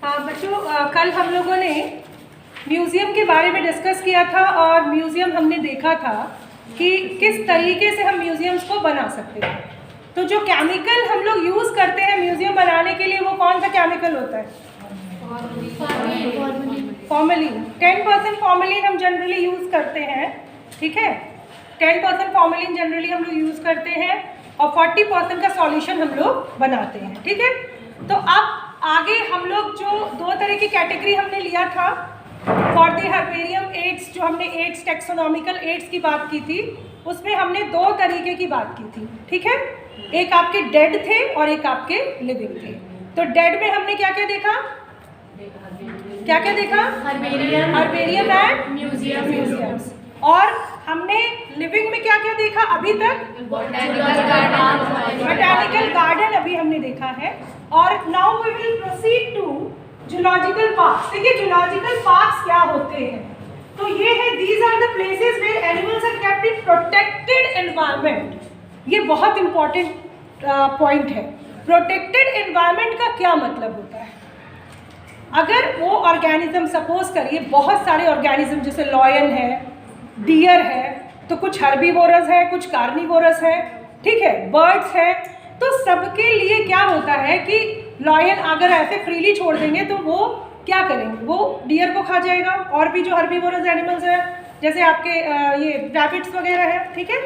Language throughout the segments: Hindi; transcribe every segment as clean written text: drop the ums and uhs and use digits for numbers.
बच्चों कल हम लोगों ने म्यूज़ियम के बारे में डिस्कस किया था और म्यूज़ियम हमने देखा था कि किस तरीके से हम म्यूज़ियम्स को बना सकते हैं। तो जो केमिकल हम लोग यूज़ करते हैं म्यूज़ियम बनाने के लिए वो कौन सा केमिकल होता है? फॉर्मेलिन। 10% फॉर्मेलिन हम जनरली यूज़ करते हैं, ठीक है। 10% फॉर्मेलिन जनरली हम लोग यूज़ करते हैं और 40% का सॉल्यूशन हम लोग बनाते हैं, ठीक है। तो अब आगे हम लोग जो दो तरह की कैटेगरी हमने लिया था फॉर द हर्बेरियम एड्स, जो हमने एड्स टैक्सोनॉमिकल एड्स की बात की थी, उसमें हमने दो तरीके की बात की थी, ठीक है। एक आपके डेड थे और एक आपके लिविंग थे। तो डेड में हमने क्या क्या देखा? क्या क्या देखा? Herbarium and museums. और हमने लिविंग में क्या क्या देखा अभी तक? बोटैनिकल गार्डन अभी हमने देखा है। और now we will proceed to zoological parks. देखिए जूलॉजिकल पार्क्स क्या होते हैं। तो ये है, these are the places where animals are kept in protected environment. ये बहुत इंपॉर्टेंट पॉइंट है। प्रोटेक्टेड एनवायरनमेंट का क्या मतलब होता है? अगर वो ऑर्गेनिज्म, सपोज करिए बहुत सारे ऑर्गेनिज्म जैसे लॉयन है, डियर है, तो कुछ हर्बीवोरस है, कुछ कार्निवोरस है, ठीक है, बर्ड्स है। तो सबके लिए क्या होता है कि लॉयन अगर ऐसे फ्रीली छोड़ देंगे तो वो क्या करेंगे? वो डियर को खा जाएगा। और भी जो हर्बीवोरस एनिमल्स हैं जैसे आपके ये रैबिट्स वगैरह है, ठीक है।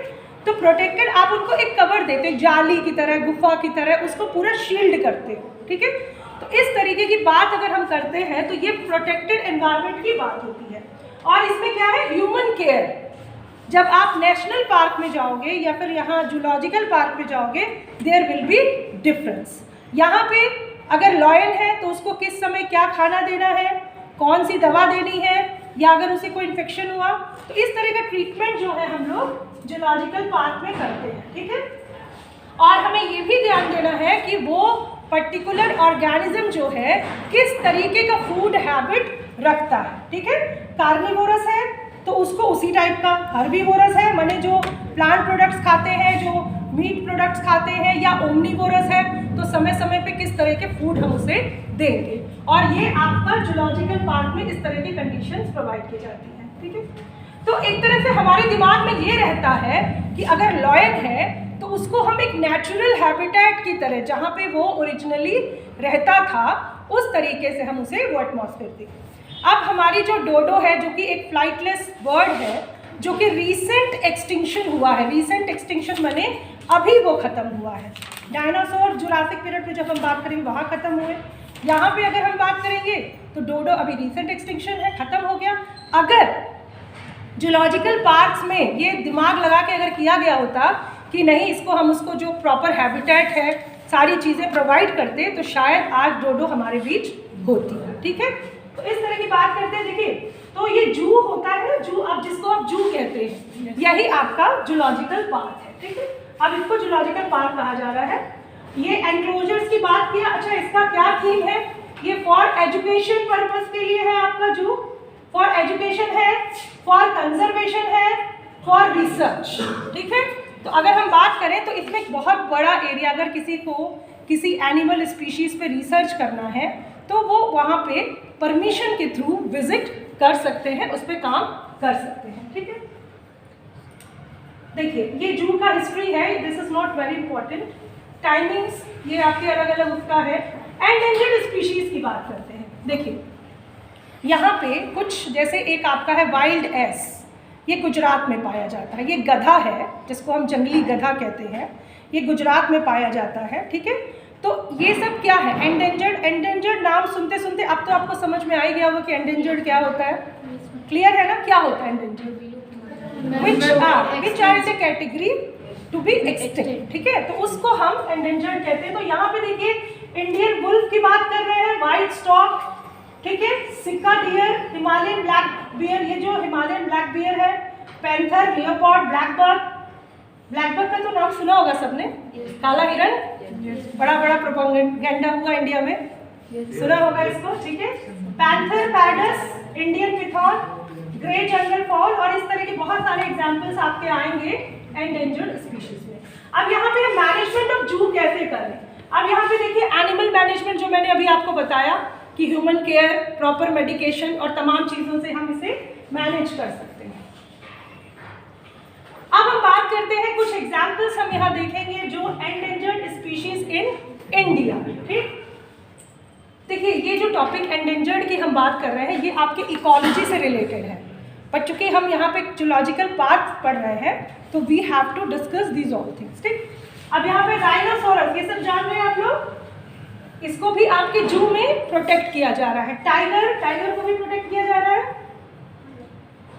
तो प्रोटेक्टेड, आप उनको एक कवर देते, जाली की तरह, गुफा की तरह उसको पूरा शील्ड करते, ठीक है। तो इस तरीके की बात अगर हम करते हैं तो ये प्रोटेक्टेड एनवायरनमेंट की बात होती है। और इसमें क्या है? Human care. जब आप नेशनल पार्क में जाओगे या फिर यहाँ जूलॉजिकल पार्क में जाओगे, देयर विल बी डिफरेंस। यहाँ पे अगर लॉयन है तो उसको किस समय क्या खाना देना है, कौन सी दवा देनी है, या अगर उसे कोई इन्फेक्शन हुआ, तो इस तरह का ट्रीटमेंट जो है हम लोग जूलॉजिकल पार्क में करते हैं, ठीक है। और हमें ये भी ध्यान देना है कि वो पर्टिकुलर ऑर्गेनिज्म जो है किस तरीके का फूड हैबिट रखता है, ठीक है। कार्निवोरस है तो उसको उसी टाइप का, हर्बीवोरस है माने जो प्लांट प्रोडक्ट्स खाते हैं, जो मीट प्रोडक्ट्स खाते हैं, या ओमनीवोरस है तो समय समय पे किस तरह के फूड हम उसे देंगे। और ये आपका जूलॉजिकल पार्क में इस तरह की कंडीशंस प्रोवाइड की जाती हैं, ठीक है। तो एक तरह से हमारे दिमाग में ये रहता है कि अगर लॉयन है तो उसको हम एक नेचुरल हैबिटेट की तरह, जहाँ पे वो ओरिजिनली रहता था, उस तरीके से हम उसे वो एटमॉस्फेयर दें। अब हमारी जो डोडो है, जो कि एक फ्लाइटलेस बर्ड है, जो कि रीसेंट एक्सटिंक्शन हुआ है। रीसेंट एक्सटिंक्शन माने अभी वो ख़त्म हुआ है। डायनासोर जुरासिक पीरियड पे जब हम बात करेंगे वहाँ ख़त्म हुए। यहाँ पे अगर हम बात करेंगे तो डोडो अभी रीसेंट एक्सटिंक्शन है, ख़त्म हो गया। अगर जूलॉजिकल पार्क्स में ये दिमाग लगा के अगर किया गया होता कि नहीं, इसको हम उसको जो प्रॉपर हैबिटेट है, सारी चीज़ें प्रोवाइड करते, तो शायद आज डोडो हमारे बीच होती, ठीक है। तो इस तरह की बात करते हैं। देखिए, तो ये जू होता है ना, जू, अब जिसको आप जू कहते हैं, यही आपका जूलॉजिकल पार्क है, ठीक है। अब इसको जूलॉजिकल पार्क कहा जा रहा है। ये एनक्लोजर्स की बात किया। अच्छा, इसका क्या थीम है? ये फॉर एजुकेशन पर्पस के लिए है आपका जू, फॉर एजुकेशन है, फॉर कंजर्वेशन है, फॉर रिसर्च, ठीक है। तो अगर हम बात करें तो इसमें एक बहुत बड़ा एरिया, अगर किसी को किसी एनिमल स्पीशीज़ पे रिसर्च करना है तो वो वहाँ पे परमिशन के थ्रू विजिट कर सकते हैं, उस पर काम कर सकते हैं, ठीक है। देखिए, ये जू का हिस्ट्री है, this is not very important. Timings ये आपके अलग अलग उसका है। एंडेंजर्ड स्पीशीज़ की बात करते हैं। देखिए, यहाँ पे कुछ, जैसे एक आपका है वाइल्ड एस, ये गुजरात में पाया जाता है। ये गधा है जिसको हम जंगली गधा कहते हैं, ये गुजरात में पाया जाता है, ठीक है। तो ये सब क्या है? एंडेंजर्ड। एंडेंजर्ड नाम सुनते सुनते अब तो आपको समझ में आ ही गया होगा कि एंडेंजर्ड क्या होता है। क्लियर है ना, क्या होता है endangered? Which are is a category to be extinct, ठीक है। तो उसको हम एंडेंजर्ड कहते हैं। तो यहाँ पे देखिए, इंडियन वुल्फ की बात कर रहे हैं, व्हाइट स्टॉक, ठीक है, सिक्का डियर, हिमालयन ब्लैक बियर, ये जो हिमालयन ब्लैक बियर है, पैंथर, लियोपार्ड, ब्लैकबक। ब्लैकबक का तो नाम सुना होगा सबने, काला हिरण, बड़ा बड़ा प्रोपेगेंडा हुआ इंडिया में, सुना होगा इसको, ठीक है। पैंथर, पैडस, Indian python, grey jungle fowl, और इस तरह के बहुत सारे एग्जाम्पल्स आपके आएंगे एंडेंजर्ड स्पीशीज में। अब यहाँ पे मैनेजमेंट ऑफ जू कैसे करें? अब यहाँ पे देखिए, एनिमल मैनेजमेंट जो मैंने अभी आपको बताया, कि ह्यूमन केयर, प्रॉपर मेडिकेशन और तमाम चीज़ों से हम इसे मैनेज कर सकते हैं। अब हम बात करते हैं, कुछ एग्जाम्पल्स हम यहाँ देखेंगे जो एंडेंजर्ड स्पीशीज इन इंडिया। ठीक, देखिए ये जो टॉपिक एंडेंजर्ड की हम बात कर रहे हैं ये आपके इकोलॉजी से रिलेटेड है, पर चूंकि हम यहाँ पे जूलॉजिकल पार्ट पढ़ रहे हैं तो we have to discuss these all things. ठीक, अब यहाँ पे राइनोसोरस, ये सब जान रहे हैं आप लोग, इसको भी आपके जू में प्रोटेक्ट किया जा रहा है। टाइगर को भी प्रोटेक्ट किया जा रहा है।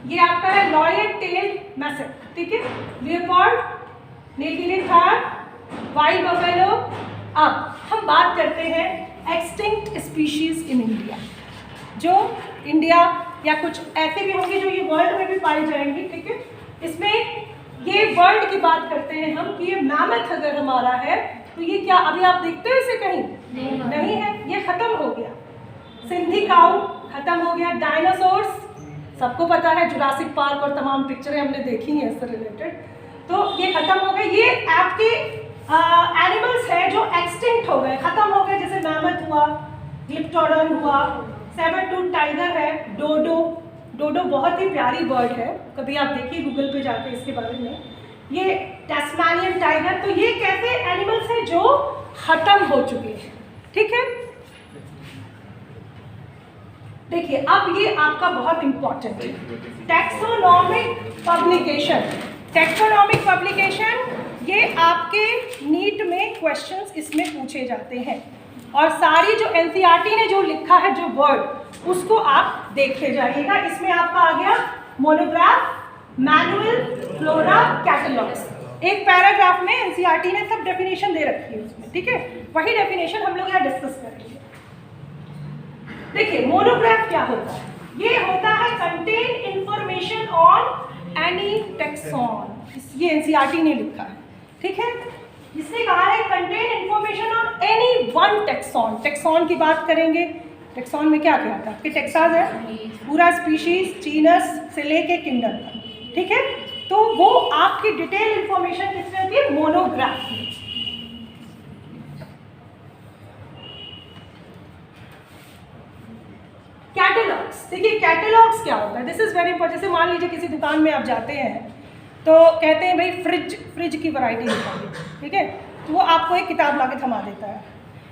ये आपका है लॉयड टेल मैसेक, ठीक है, leopard, Nilgiri Thar, wild buffalo. अब हम बात करते हैं एक्सटिंक्ट स्पीशीज इन इंडिया, जो इंडिया या कुछ ऐसे भी होंगे जो ये वर्ल्ड में भी पाई जाएंगी। ठीक है, इसमें ये वर्ल्ड की बात करते हैं हम कि ये मैमथ अगर हमारा है तो ये क्या अभी आप देखते हो इसे कहीं? नहीं है, ये खत्म हो गया। सिंधी काऊ खत्म हो गया। डायनासोर्स सबको पता है, जुरासिक पार्क और तमाम पिक्चरें हमने देखी हैं इससे रिलेटेड, तो ये खत्म हो गए। ये आपके एनिमल्स है जो एक्सटिंक्ट हो गए, खत्म हो गए, जैसे मैमथ हुआ, ग्लिप्टोडन हुआ, सेबर टूथ टाइगर है, डोडो बहुत ही प्यारी बर्ड है, कभी आप देखिए गूगल पे जाके इसके बारे में। ये टैस्मानियन टाइगर, तो ये कैसे एनिमल्स हैं जो खत्म हो चुके हैं। ठीक है, देखिए अब ये आपका बहुत इंपॉर्टेंट है टैक्सोनॉमिक पब्लिकेशन। टैक्सोनॉमिक पब्लिकेशन ये आपके नीट में क्वेश्चंस इसमें पूछे जाते हैं, और सारी जो एनसीईआरटी ने जो लिखा है जो वर्ड उसको आप देखते जाइएगा। इसमें आपका आ गया मोनोग्राफ, मैनुअल, फ्लोरा, कैटलॉग्स। एक पैराग्राफ में एनसीईआरटी ने सब डेफिनेशन दे रखी है उसमें। ठीक है, वही डेफिनेशन हम लोग यहाँ डिस्कस करेंगे। देखिए मोनोग्राफ क्या होता है? ये होता है contain information on any tax on, ये एनसीईआरटी ने लिखा है। ठीक है, इसने कहा है contain information on any one tax on. Tax on की बात करेंगे, टेक्सॉन में क्या क्या था आपके? टेक्सास है, पूरा स्पीशीज, जीनस से लेके किंगडम तक। ठीक है, तो वो आपकी डिटेल इंफॉर्मेशन किसमें होती है? मोनोग्राफ में। कैटलॉग्स, देखिए कैटलॉग्स क्या होता है, दिस इज वेरी इंपॉर्टेंट। जैसे मान लीजिए किसी दुकान में आप जाते हैं तो कहते हैं भाई फ्रिज की वैरायटी दिखाइए, ठीक है, तो वो आपको एक किताब ला के थमा देता है,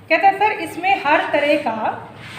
कहता है सर इसमें हर तरह का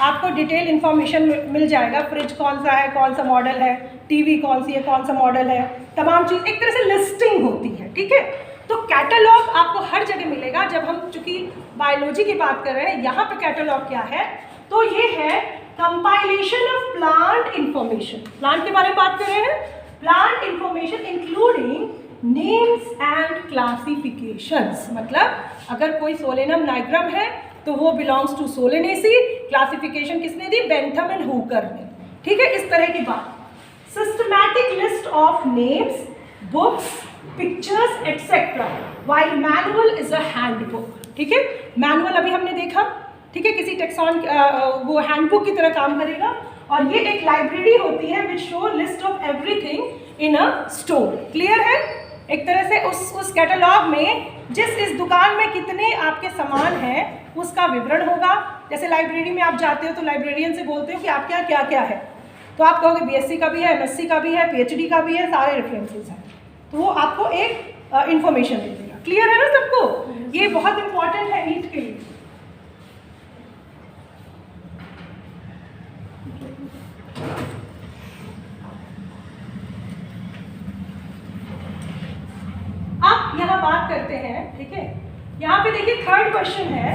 आपको डिटेल इन्फॉर्मेशन मिल जाएगा, फ्रिज कौन सा है, कौन सा मॉडल है, टीवी कौन सी है, कौन सा मॉडल है, तमाम चीज़ एक तरह से लिस्टिंग होती है। ठीक है, तो कैटलॉग आपको हर जगह मिलेगा। जब हम चूंकि बायोलॉजी की बात कर रहे हैं, यहाँ पे कैटलॉग क्या है, तो ये है compilation of plant information. Plant के बारे में बात कर रहे हैं, plant information including names and classifications. मतलब अगर कोई सोलेनम नाइग्रम है तो वो बिलोंग्स टू सोलेनेसी, क्लासिफिकेशन किसने दी? बेंथम एंड हुकर ने। ठीक है, इस तरह की बात। Systematic list of names, books, pictures etcetera, while manual is a handbook. ठीक है, मैनुअल अभी हमने देखा, ठीक है, किसी टेक्सॉन वो हैंडबुक की तरह काम करेगा, और ये एक लाइब्रेरी होती है which show list of everything in a store. Clear है? एक तरह से उस कैटलॉग में इस दुकान में कितने आपके सामान हैं उसका विवरण होगा। जैसे लाइब्रेरी में आप जाते हो तो लाइब्रेरियन से बोलते हो कि आपके यहाँ क्या क्या है, तो आप कहोगे बीएससी का भी है, एमएससी का भी है, पीएचडी का भी है, सारे रेफरेंसेस हैं, तो वो आपको एक इंफॉर्मेशन दे देगा। क्लियर है ना सबको? ये बहुत इंपॉर्टेंट है नीट के लिए। अब यहाँ बात करते हैं, ठीक है, यहाँ पे देखिए थर्ड क्वेश्चन है,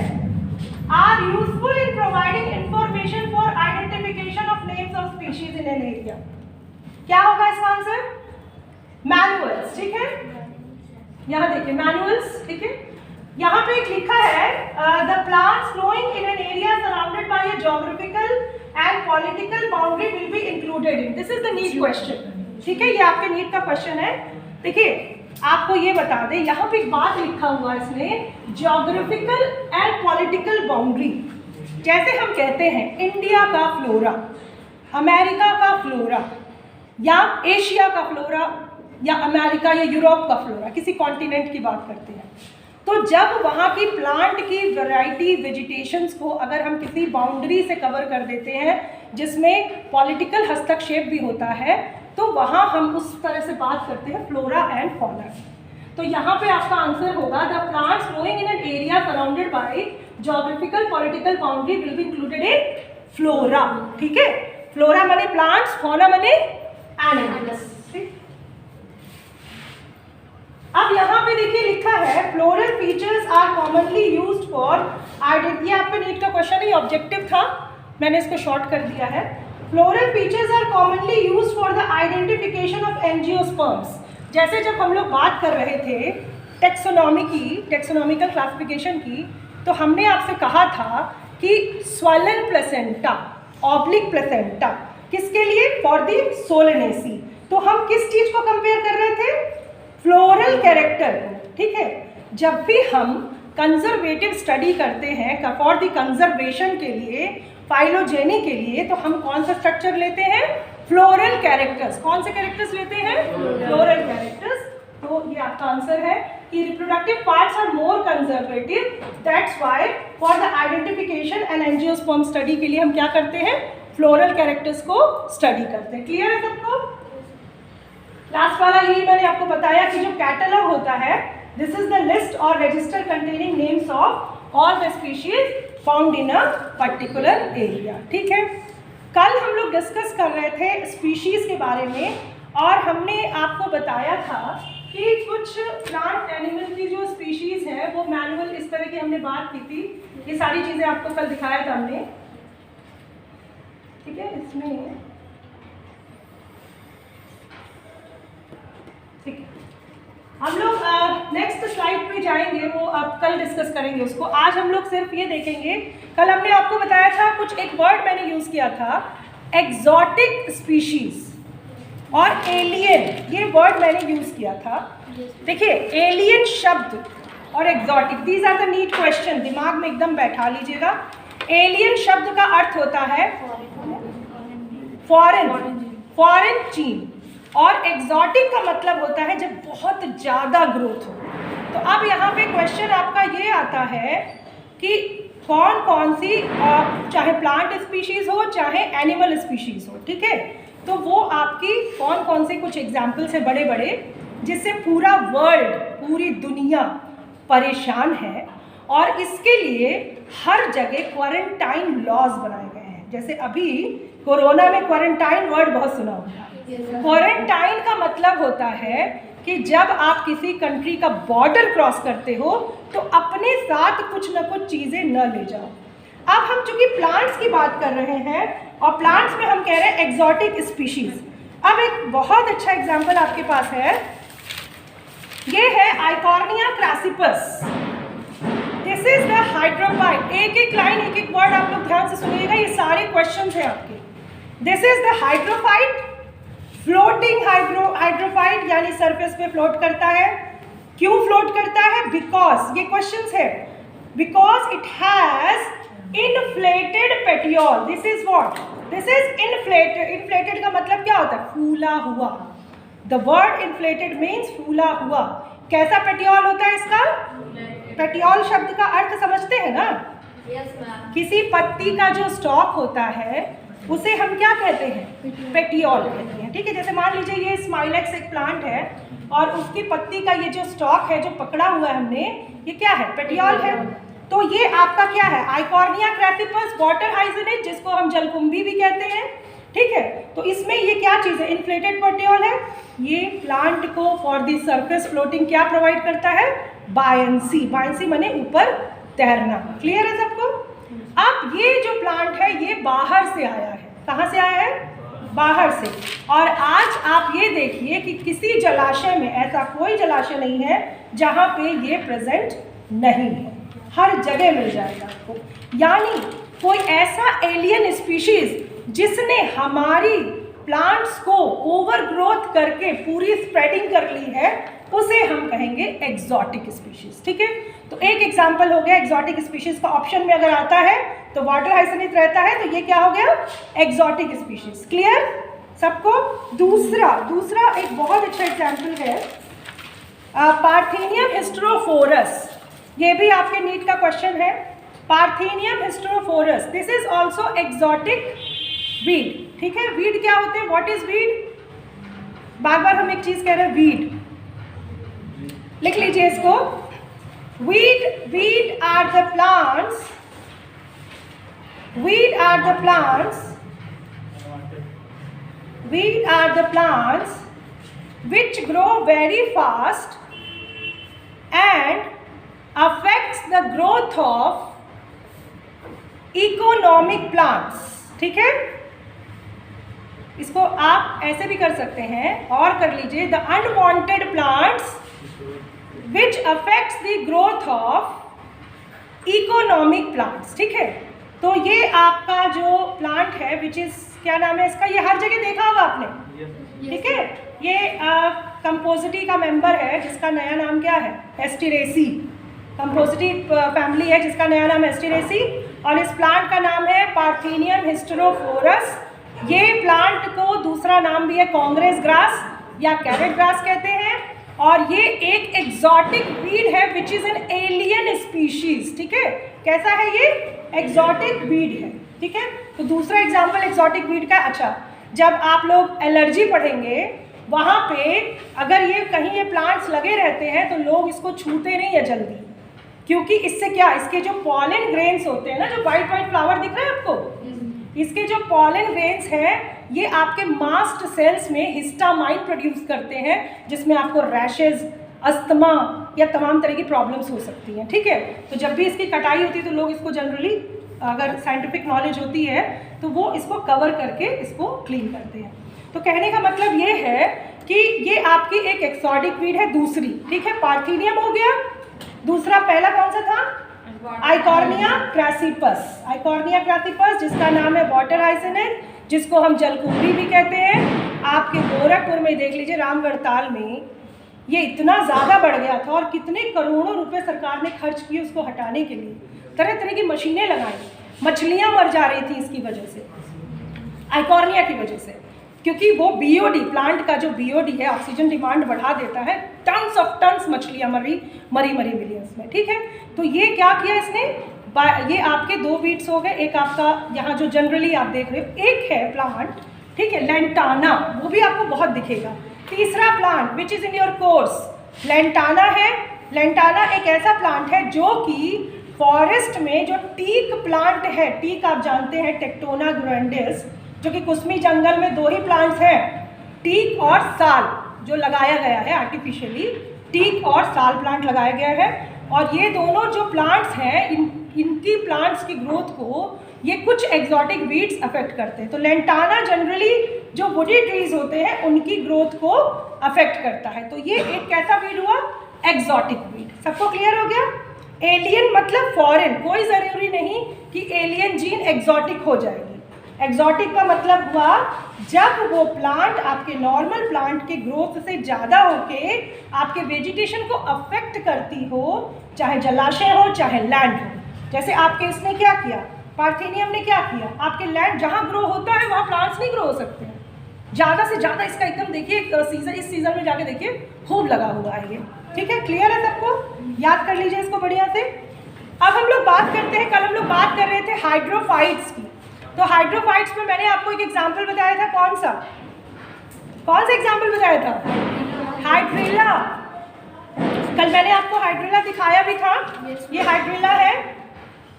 are useful in providing information for identification of names of species in an area. क्या होगा इसका आंसर? मैनुअल्स। ठीक है, यहाँ देखिए मैनुअल्स। ठीक है, यहाँ पे एक लिखा है the plants growing in an area surrounded by a geographical and political boundary will be included in. This is the NEET question. ठीक है, ये आपके नीट का क्वेश्चन है। देखिए आपको ये बता दें, यहाँ पे एक बात लिखा हुआ है इसने, ज्योग्राफिकल एंड पॉलिटिकल बाउंड्री। जैसे हम कहते हैं इंडिया का फ्लोरा, अमेरिका का फ्लोरा, या एशिया का फ्लोरा, या अमेरिका या यूरोप का फ्लोरा, किसी कॉन्टिनेंट की बात करते हैं, तो जब वहाँ की प्लांट की वैरायटी वेजिटेशंस को अगर हम किसी बाउंड्री से कवर कर देते हैं जिसमें पॉलिटिकल हस्तक्षेप भी होता है, तो वहाँ हम उस तरह से बात करते हैं फ्लोरा एंड फौना। तो यहाँ पे आपका आंसर होगा the plants growing in an area surrounded bye geographical political boundary will be included in flora. ठीक है, फ्लोरा माने प्लांट्स, फौना माने एनिमल्स। अब यहाँ पे देखिए लिखा है floral features are commonly used for identity. आपके नीट का क्वेश्चन ही ऑब्जेक्टिव था, मैंने इसको शॉर्ट कर दिया है। Floral features are commonly used for the identification of angiosperms. जैसे जब हम लोग बात कर रहे थे टेक्सोनॉमी की, टेक्सोनॉमिकल क्लासिफिकेशन की, तो हमने आपसे कहा था कि स्वलन प्लेसेंटा, ऑब्लिक प्लेसेंटा किसके लिए? For the Solanaceae. तो हम किस चीज को कंपेयर कर रहे थे? फ्लोरल कैरेक्टर को। ठीक है, जब भी हम कंजर्वेटिव स्टडी करते हैं फॉर द कंजर्वेशन के लिए, फाइलोजेनी के लिए, तो हम कौन सा स्ट्रक्चर लेते हैं? Floral characters. कौन से कैरेक्टर्स लेते हैं? Floral characters. तो ये आपका आंसर है कि reproductive parts are more conservative, that's why for the identification and angiosperm study के लिए हम क्या करते हैं? फ्लोरल कैरेक्टर्स को स्टडी करते हैं। क्लियर है सबको? लास्ट वाला यही मैंने आपको बताया कि जो कैटलॉग होता है, दिस इज द लिस्ट और register containing names of all the species found in a particular area. ठीक है, कल हम लोग डिस्कस कर रहे थे स्पीशीज के बारे में और हमने आपको बताया था कि कुछ प्लांट एनिमल की जो स्पीशीज है वो मैनुअल इस तरह की हमने बात की थी। ये सारी चीज़ें आपको कल दिखाया था हमने। ठीक है, इसमें ठीक है, हम लोग नेक्स्ट स्लाइड पे जाएंगे, वो अब कल डिस्कस करेंगे उसको। आज हम लोग सिर्फ ये देखेंगे, कल हमने आपको बताया था कुछ एक वर्ड मैंने यूज़ किया था, एक्सोटिक स्पीशीज और एलियन, ये वर्ड मैंने यूज़ किया था। देखिए, एलियन शब्द और exotic, these are the NEET question, दिमाग में एकदम बैठा लीजिएगा। एलियन शब्द का अर्थ होता है फॉरेन, फॉरेन चीन, और एक्सोटिक का मतलब होता है जब बहुत ज़्यादा ग्रोथ हो। तो अब यहाँ पे क्वेश्चन आपका ये आता है कि कौन कौन सी, चाहे प्लांट स्पीशीज़ हो चाहे एनिमल स्पीशीज़ हो, ठीक है, तो वो आपकी कौन कौन से कुछ एग्जाम्पल्स हैं बड़े बड़े, जिससे पूरा वर्ल्ड, पूरी दुनिया परेशान है, और इसके लिए हर जगह क्वारंटाइन लॉज बनाए गए हैं। जैसे अभी कोरोना में क्वारंटाइन वर्ड बहुत सुना होगा। क्वारंटाइन का मतलब होता है कि जब आप किसी कंट्री का बॉर्डर क्रॉस करते हो तो अपने साथ कुछ ना कुछ चीज़ें न ले जाओ। अब हम चूंकि प्लांट्स की बात कर रहे हैं और प्लांट्स में हम कह रहे हैं एक्सोटिक स्पीशीज। अब एक बहुत अच्छा एग्जांपल आपके पास है, ये है Eichhornia crassipes. This is the hydrophyte. एक एक लाइन, एक एक वर्ड आप लोग ध्यान से सुनिएगा, ये सारे क्वेश्चंस हैं आपके। This is the hydrophyte, floating hydrophyte, यानी सरफेस पे फ्लोट करता है। क्यों फ्लोट करता है? बिकॉज, ये क्वेश्चंस है, because it has inflated petiole. This is what? This is inflated. Inflated का मतलब क्या होता है? फूला हुआ। द वर्ड इन्फ्लेटेड मीन्स फूला हुआ। कैसा पेटियोल होता है इसका? पेटियोल शब्द का अर्थ समझते हैं ना? किसी पत्ती का जो स्टॉक होता है उसे हम क्या कहते हैं? पेटियोल कहते हैं। ठीक है, जैसे मान लीजिए ये स्माइलेक्स एक प्लांट है और उसकी पत्ती का ये जो स्टॉक है जो पकड़ा हुआ है हमने, ये क्या है? पेटियोल है। तो ये आपका क्या है? आइकॉर्निया क्रासिपस, वाटर हाइजिनिड, जिसको हम जलकुंभी भी कहते हैं। ठीक है, तो इसमें ये क्या चीज़ है? इन्फ्लेटेड पेटियोल है। ये प्लांट को फॉर दी सरफेस फ्लोटिंग क्या प्रोवाइड करता है? बायंसी। बायंसी माने ऊपर तैरना। क्लियर है सबको? अब ये जो प्लांट है ये बाहर से आया है। कहाँ से आया है? बाहर से। और आज आप ये देखिए कि किसी जलाशय में, ऐसा कोई जलाशय नहीं है जहाँ पे ये प्रेजेंट नहीं है, हर जगह मिल जाएगा आपको। यानी कोई ऐसा एलियन स्पीशीज जिसने हमारी प्लांट्स को ओवर ग्रोथ करके पूरी स्प्रेडिंग कर ली है, उसे हम कहेंगे एक्सोटिक स्पीशीज। ठीक है, तो एक एग्जांपल हो गया एक्सोटिक स्पीशीज का। ऑप्शन में अगर आता है तो वाटर हाइजिनिड रहता है, तो ये क्या हो गया? Exotic species. क्लियर सबको? दूसरा एक बहुत अच्छा एग्जांपल है पार्थेनियम हिस्टेरोफोरस। ये भी आपके नीट का क्वेश्चन है। Parthenium hysterophorus, this is also exotic weed. ठीक है, वीड क्या होते हैं, व्हाट इज वीड? बार बार हम एक चीज कह रहे हैं, वीड। लिख लीजिए इसको। Weed are the plants, weed are the plants which grow very fast and affects the growth of economic plants। ठीक है, इसको आप ऐसे भी कर सकते हैं और कर लीजिए, the unwanted plants which affects the growth of economic plants। ठीक है, तो ये आपका जो प्लांट है विच इज, क्या नाम है इसका, ये हर जगह देखा होगा आपने। ठीक है, ये कंपोजिटी का मेंबर है जिसका नया नाम क्या है, एस्टेरेसी। कंपोजिटी फैमिली है जिसका नया नाम एस्टेरेसी, और इस प्लांट का नाम है पार्थेनियम हिस्टेरोफोरस। ये प्लांट को दूसरा नाम भी है कांग्रेस ग्रास या कैरेट ग्रास कहते हैं, और ये एक एक्सोटिक वीड है which is an alien species. ठीक है, कैसा है ये, एक्सोटिक वीड है। ठीक है, तो दूसरा एग्जाम्पल एक्सोटिक वीड का। अच्छा, जब आप लोग एलर्जी पढ़ेंगे वहाँ पे अगर ये कहीं ये प्लांट्स लगे रहते हैं तो लोग इसको छूते नहीं है जल्दी, क्योंकि इससे क्या, इसके जो पॉलन ग्रेन्स होते हैं ना, जो वाइट वाइट फ्लावर दिख रहा है आपको, इसके जो पॉलन ग्रेन्स हैं ये आपके मास्ट सेल्स में हिस्टामाइन प्रोड्यूस करते हैं, जिसमें आपको रैशेज, अस्थमा या तमाम तरह की प्रॉब्लम्स हो सकती हैं। ठीक है, तो जब भी इसकी कटाई होती है तो लोग इसको जनरली, अगर साइंटिफिक नॉलेज होती है तो वो इसको कवर करके इसको क्लीन करते हैं। तो कहने का मतलब ये है कि ये आपकी एक एक्सोटिक वीड है दूसरी। ठीक है, पार्थेनियम हो गया, दूसरा पहला कौन सा था, आइकॉर्निया क्रासिपस। आइकॉर्निया क्रासिपस जिसका नाम है वाटर हाइसिनेंथ, जिसको हम जलकुंभी भी कहते हैं। आपके गोरखपुर में देख लीजिए, रामगढ़ ताल में ये इतना ज़्यादा बढ़ गया था और कितने करोड़ों रुपए सरकार ने खर्च किए उसको हटाने के लिए, तरह तरह की मशीनें लगाई, मछलियाँ मर जा रही थी इसकी वजह से, आइकॉर्निया की वजह से, क्योंकि वो बीओडी, प्लांट का जो बीओडी है ऑक्सीजन डिमांड बढ़ा देता है, टन्स ऑफ टन्स मछलियाँ मरी मिली उसमें। ठीक है, तो ये क्या किया इसने, ये आपके दो वीड्स हो गए, एक आपका यहाँ जो जनरली आप देख रहे हो, एक है प्लांट, ठीक है, लेंटाना, वो भी आपको बहुत दिखेगा। तीसरा plant which is in your course, lantana है। लेंटाना एक ऐसा प्लांट है जो कि फॉरेस्ट में जो टीक प्लांट है, टीक आप जानते हैं टेक्टोना ग्रैंडिस, जो कि कुसमी जंगल में दो ही प्लांट्स हैं, टीक और साल, जो लगाया गया है आर्टिफिशियली, टीक और साल प्लांट लगाया गया है। और ये दोनों जो प्लांट्स हैं, इनकी प्लांट्स की ग्रोथ को ये कुछ एक्सोटिक वीड्स अफेक्ट करते हैं। तो लेंटाना जनरली जो वुडी ट्रीज होते हैं उनकी ग्रोथ को अफेक्ट करता है। तो ये एक कैसा वीड हुआ, एक्सोटिक वीड। सबको क्लियर हो गया? एलियन मतलब फॉरेन, कोई ज़रूरी नहीं कि एलियन जीन एक्सोटिक हो जाएगी। एक्सोटिक का मतलब हुआ जब वो प्लांट आपके नॉर्मल प्लांट के ग्रोथ से ज़्यादा होके आपके वेजिटेशन को अफेक्ट करती हो, चाहे जलाशय हो चाहे लैंड हो। जैसे आपके इसने क्या किया, पार्थेनियम ने क्या किया, आपके लैंड जहाँ ग्रो होता है वहाँ प्लांट्स नहीं ग्रो हो सकते हैं। ज़्यादा से ज़्यादा इसका एकदम देखिए सीजन, इस सीज़न में जाके देखिए खूब लगा हुआ है ये। ठीक है, क्लियर है सबको? याद कर लीजिए इसको बढ़िया से। अब हम लोग बात करते हैं, कल हम लोग बात कर रहे थे हाइड्रोफाइट्स की। तो हाइड्रोफाइट्स में मैंने आपको एक एग्जाम्पल बताया था, कौन सा एग्जाम्पल बताया था? हाइड्रिला। कल मैंने आपको हाइड्रिला दिखाया भी था। ये हाइड्रिला है,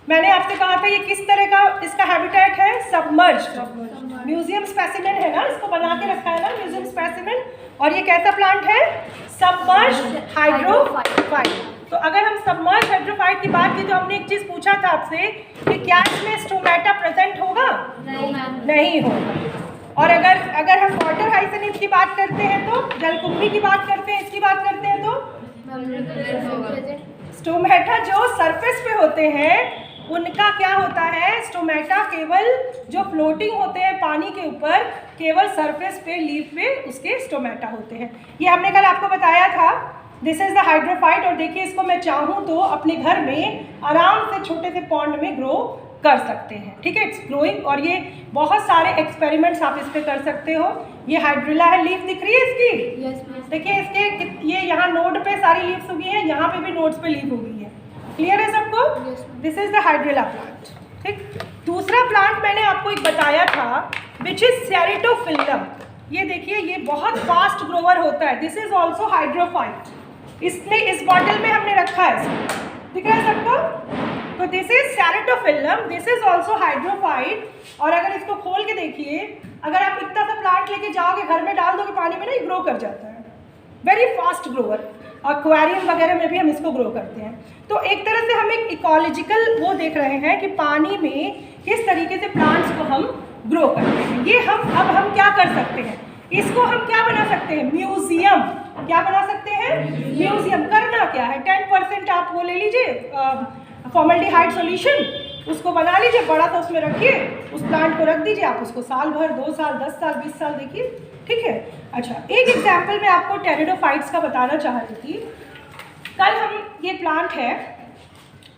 मैंने आपसे कहा था ये किस तरह का इसका हैबिटेट है, सबमर्ज्ड। म्यूजियम स्पेसिमेन है ना, इसको बना के रखा है ना म्यूजियम स्पेसिमेन। और ये कैसा प्लांट है, सबमर्ज्ड हाइड्रोफाइट। तो अगर हम सबमर्ज्ड हाइड्रोफाइट की बात की तो हमने एक चीज़ पूछा था आपसे कि क्या इसमें स्टोमेटा प्रेजेंट होगा? नहीं होगा। और अगर हम वाटर हाइसिनेंथ की बात करते हैं तो, जलकुंभी की बात करते हैं, इसकी बात करते हैं तो स्टोमेटा जो सरफेस पे होते हैं उनका क्या होता है, स्टोमेटा केवल जो फ्लोटिंग होते हैं पानी के ऊपर, केवल सरफेस पे, लीफ पे उसके स्टोमेटा होते हैं। ये हमने कल आपको बताया था। This is the hydrophyte. और देखिए इसको मैं चाहूँ तो अपने घर में आराम से छोटे से पॉन्ड में ग्रो कर सकते हैं। ठीक है, इट्स ग्रोइंग। और ये बहुत सारे एक्सपेरिमेंट्स आप इस पर कर सकते हो। ये हाइड्रिला है, लीफ दिख रही है इसकी? देखिए इसके ये यहाँ नोड पे सारी लीव्स उगी हैं, यहाँ पे भी नोड्स पे लीफ उगी है। क्लियर है सबको? This is the hydrilla plant. ठीक, दूसरा प्लांट मैंने आपको एक बताया था विच इज सेरेटोफिल्लम। ये देखिए, ये बहुत फास्ट ग्रोवर होता है। This is also hydrophyte. इसमें इस बॉटल में हमने रखा है, दिख रहा है सबको? तो this is Ceratophyllum, this is also hydrophyte. और अगर इसको खोल के देखिए, अगर आप इतना सा प्लांट लेके जाओगे, घर में डाल दोगे पानी में, नहीं ग्रो कर जाता है, वेरी फास्ट ग्रोवर। एक्वेरियम वगैरह में भी हम इसको ग्रो करते हैं। तो एक तरह से हम एक इकोलॉजिकल वो देख रहे हैं कि पानी में किस तरीके से प्लांट्स को हम ग्रो करते हैं। ये हम क्या कर सकते हैं, इसको हम क्या बना सकते हैं, म्यूजियम। क्या बना सकते हैं? म्यूजियम। करना क्या है, 10% आप वो ले लीजिए फॉर्मल्डिहाइड सॉल्यूशन, उसको बना लीजिए, बड़ा तो उसमें रखिए, उस प्लांट को रख दीजिए, आप उसको साल भर, 2 साल, 10 साल, 20 साल देखिए। ठीक है। अच्छा, एक एग्जाम्पल मैं आपको टेरिडोफाइट्स का बताना चाह रही थी। कल हम ये प्लांट है,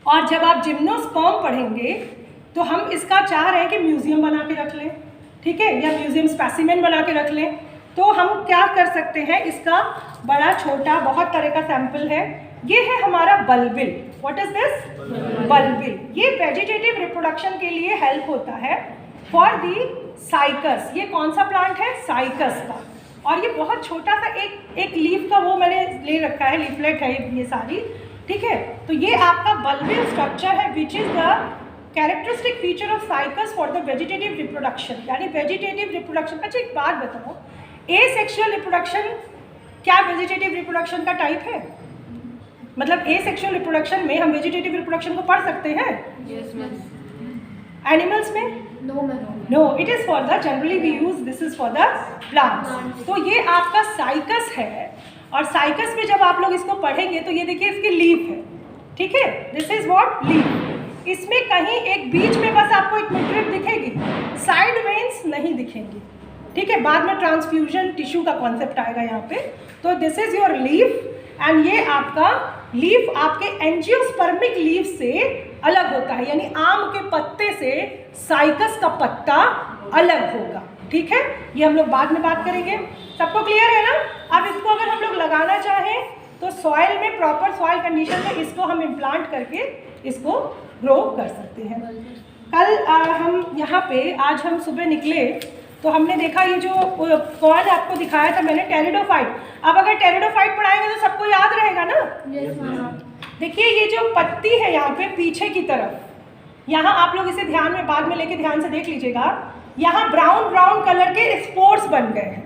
और जब आप जिम्नोस्पर्म पढ़ेंगे तो हम इसका चाह रहे हैं कि म्यूजियम बना के रख लें, ठीक है, या म्यूजियम स्पेसिमेन बना के रख लें। तो हम क्या कर सकते हैं, इसका बड़ा छोटा बहुत तरह का सैंपल है। ये है हमारा bulbil. What is this? Bulbil. ये वेजिटेटिव रिप्रोडक्शन के लिए हेल्प होता है फॉर दी साइकस। ये कौन सा प्लांट है? साइकस का। और ये बहुत छोटा सा एक लीफ का वो मैंने ले रखा है, लीफलेट है ये सारी। ठीक है, तो ये आपका बल्बिल स्ट्रक्चर है which is the characteristic feature of cycas for the vegetative reproduction, यानी वेजिटेटिव रिप्रोडक्शन। अच्छा, एक बात बताओ, एसेक्सुअल रिप्रोडक्शन क्या वेजिटेटिव रिप्रोडक्शन का टाइप है? मतलब एसेक्सुअल रिप्रोडक्शन में हम वेजिटेटिव रिप्रोडक्शन को पढ़ सकते हैं? एनिमल्स में? No, it is for the generally we use, this is for the plants. तो ये आपका साइकस है, और साइकस में जब आप लोग इसको पढ़ेंगे तो ये देखिए इसकी लीफ है। ठीक है, दिस इज व्हाट? लीफ। इसमें कहीं एक बीच में बस आपको एक मिडरिप दिखेगी, साइड वेन्स नहीं दिखेंगी। ठीक है, बाद में ट्रांसफ्यूजन टिश्यू का कॉन्सेप्ट आएगा यहाँ पे। तो this is your leaf, and ये आपका लीफ आपके एंजियोस्पर्मिक लीफ से अलग होता है, यानी आम के पत्ते से साइकस का पत्ता अलग होगा। ठीक है, ये हम लोग बाद में बात करेंगे। सबको क्लियर है ना? अब इसको अगर हम लोग लगाना चाहें तो सॉइल में, प्रॉपर सॉइल कंडीशन में इसको हम इम्प्लांट करके इसको ग्रो कर सकते हैं। कल हम यहाँ पे, आज हम सुबह निकले तो हमने देखा ये जो कॉर्न आपको दिखाया था मैंने, टेरिडोफाइट। अब अगर टेरिडोफाइट पढ़ाएंगे तो सबको याद रहेगा ना? देखिए ये जो पत्ती है यहाँ पे पीछे की तरफ, यहाँ आप लोग इसे ध्यान में बाद में लेके ध्यान से देख लीजिएगा, यहाँ ब्राउन ब्राउन कलर के स्पोर्स बन गए हैं,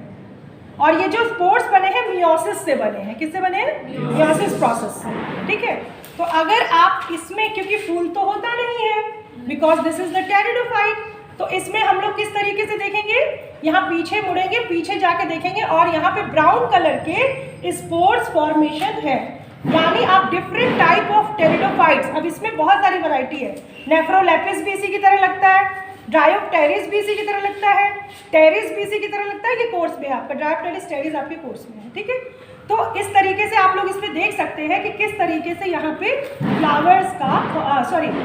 और ये जो स्पोर्स बने हैं मियोसिस से बने हैं। किससे बने हैं? मियोसिस प्रोसेस से। ठीक है, तो अगर आप इसमें, क्योंकि फूल तो होता नहीं है, because this is the pteridophyte, तो इसमें हम लोग किस तरीके से देखेंगे, यहाँ पीछे मुड़ेंगे, पीछे जाके देखेंगे, और यहाँ पे ब्राउन कलर के स्पोर्स फॉर्मेशन है, यानी आप डिफरेंट टाइप ऑफ टेरिडोफाइट्स। अब इसमें बहुत सारी वैरायटी है। नेफ्रोलेपिस भी इसी की तरह लगता है, ड्रायोप्टेरिस भी इसी की तरह लगता है, टेरिस भी इसी की तरह लगता है। ये कोर्स में है आपका, ड्रायोप्टेरिस टेरिस आपके कोर्स में है। ठीक है, तो इस तरीके से आप लोग इसमें देख सकते हैं कि किस तरीके से यहाँ पे फ्लावर्स का,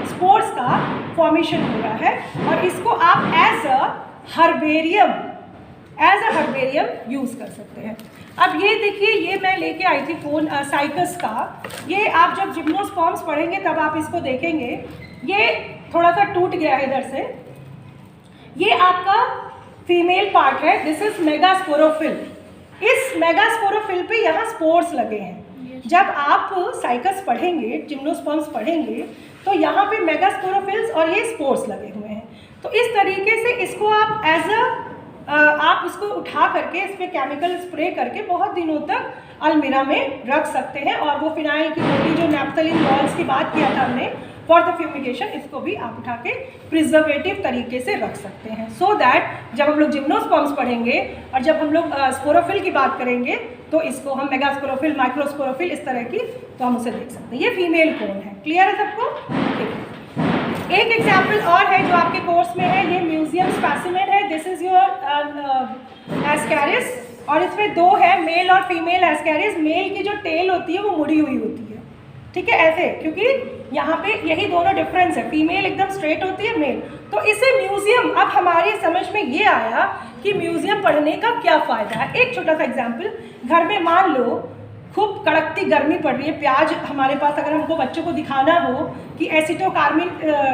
स्पोर्स का फॉर्मेशन हो रहा है, और इसको आप एज अ हर्बेरियम यूज़ कर सकते हैं। अब ये देखिए, ये मैं लेके आई थी फोन साइकस का। ये आप जब जिम्नोस्पर्म्स पढ़ेंगे तब आप इसको देखेंगे। ये थोड़ा सा टूट गया है इधर से। ये आपका फीमेल पार्ट है, दिस इज मेगास्पोरोफिल। इस मेगास्पोरोफिल पे यहाँ स्पोर्स लगे हैं। जब आप साइकस पढ़ेंगे, जिम्नोस्पर्म्स पढ़ेंगे, तो यहाँ पे मेगास्पोरोफिल्स और ये स्पोर्स लगे हुए हैं। तो इस तरीके से इसको आप आप इसको उठा करके इस पर केमिकल स्प्रे करके बहुत दिनों तक अलमीरा में रख सकते हैं। और वो फिनाइल की गोली जो नैप्थलीन बॉल्स की बात किया था हमने फॉर द फ्यूमिगेशन, इसको भी आप उठा के प्रिजर्वेटिव तरीके से रख सकते हैं, सो दैट जब हम लोग जिम्नोस्पर्म्स पढ़ेंगे और जब हम लोग स्पोरोफिल की बात करेंगे तो इसको हम मेगास्पोरोफिल, माइक्रोस्पोरोफिल इस तरह की, तो हम उसे देख सकते हैं। ये फीमेल कोन है। क्लियर है सबको? ठीक है, एक एग्जाम्पल और है जो आपके कोर्स में है, ये म्यूजियम स्पेसिमेन है। दिस इज योर एस्कैरिस, और इसमें 2 है, मेल और फीमेल एस्कैरिस। मेल की जो टेल होती है वो मुड़ी हुई होती है। ठीक है, ऐसे, क्योंकि यहाँ पे यही दोनों डिफरेंस है, फीमेल एकदम स्ट्रेट होती है, मेल। तो इसे म्यूजियम, अब हमारी समझ में ये आया कि म्यूजियम पढ़ने का क्या फ़ायदा है। एक छोटा सा एग्जाम्पल, घर में मान लो खूब कड़कती गर्मी पड़ रही है, प्याज हमारे पास अगर हमको बच्चों को दिखाना हो कि एसिटोकार्मिन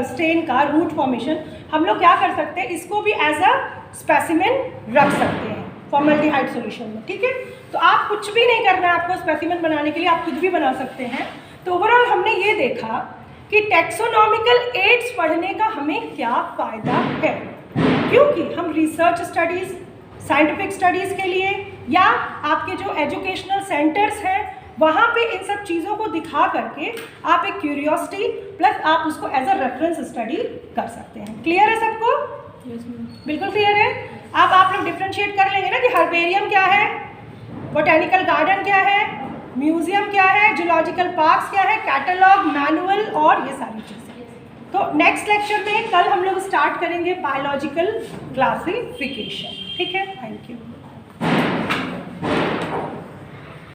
स्टेन का रूट फॉर्मेशन, हम लोग क्या कर सकते हैं, इसको भी एज अ स्पेसिमेन रख सकते हैं फॉर्मल्डिहाइड सॉल्यूशन में, ठीक है। तो आप कुछ भी नहीं करना है आपको स्पेसिमेन बनाने के लिए, आप खुद भी बना सकते हैं। तो ओवरऑल हमने ये देखा कि टैक्सोनॉमिकल एड्स पढ़ने का हमें क्या फ़ायदा है, क्योंकि हम रिसर्च स्टडीज़, साइंटिफिक स्टडीज़ के लिए या आपके जो एजुकेशनल सेंटर्स हैं वहाँ पे इन सब चीज़ों को दिखा करके आप एक क्यूरियोसिटी प्लस आप उसको एज अ रेफरेंस स्टडी कर सकते हैं। क्लियर है सबको? बिल्कुल क्लियर है। अब आप लोग डिफ्रेंशिएट कर लेंगे ना कि हर्बेरियम क्या है, बोटेनिकल गार्डन क्या है, म्यूजियम क्या है, जूलॉजिकल पार्क्स क्या है, कैटलॉग, मैनुअल और ये सारी चीज़ें। तो नेक्स्ट लेक्चर में कल हम लोग स्टार्ट करेंगे बायोलॉजिकल क्लासिफिकेशन, ठीक है। Thank you.